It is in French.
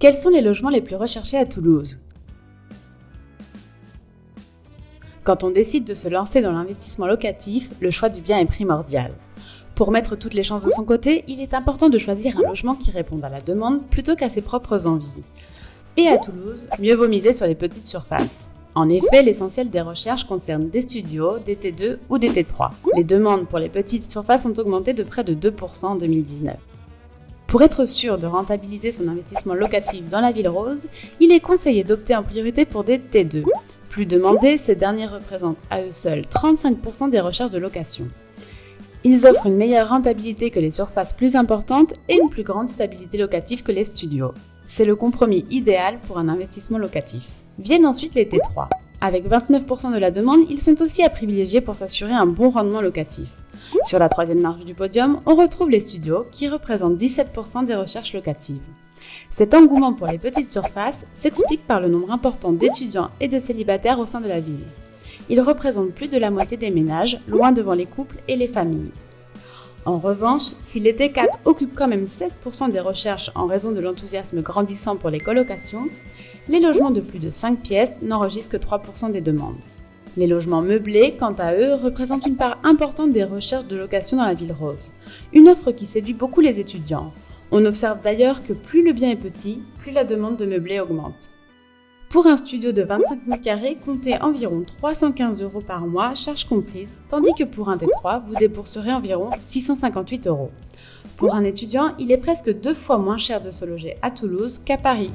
Quels sont les logements les plus recherchés à Toulouse? Quand on décide de se lancer dans l'investissement locatif, le choix du bien est primordial. Pour mettre toutes les chances de son côté, il est important de choisir un logement qui réponde à la demande plutôt qu'à ses propres envies. Et à Toulouse, mieux vaut miser sur les petites surfaces. En effet, l'essentiel des recherches concerne des studios, des T2 ou des T3. Les demandes pour les petites surfaces ont augmenté de près de 2% en 2019. Pour être sûr de rentabiliser son investissement locatif dans la Ville Rose, il est conseillé d'opter en priorité pour des T2. Plus demandés, ces derniers représentent à eux seuls 35% des recherches de location. Ils offrent une meilleure rentabilité que les surfaces plus importantes et une plus grande stabilité locative que les studios. C'est le compromis idéal pour un investissement locatif. Viennent ensuite les T3. Avec 29% de la demande, ils sont aussi à privilégier pour s'assurer un bon rendement locatif. Sur la troisième marche du podium, on retrouve les studios qui représentent 17% des recherches locatives. Cet engouement pour les petites surfaces s'explique par le nombre important d'étudiants et de célibataires au sein de la ville. Ils représentent plus de la moitié des ménages, loin devant les couples et les familles. En revanche, si les T4 occupent quand même 16% des recherches en raison de l'enthousiasme grandissant pour les colocations, les logements de plus de 5 pièces n'enregistrent que 3% des demandes. Les logements meublés, quant à eux, représentent une part importante des recherches de location dans la Ville Rose, une offre qui séduit beaucoup les étudiants. On observe d'ailleurs que plus le bien est petit, plus la demande de meublé augmente. Pour un studio de 25 m², comptez environ 315 € par mois, charges comprises, tandis que pour un T3, vous débourserez environ 658 €. Pour un étudiant, il est presque 2 fois moins cher de se loger à Toulouse qu'à Paris.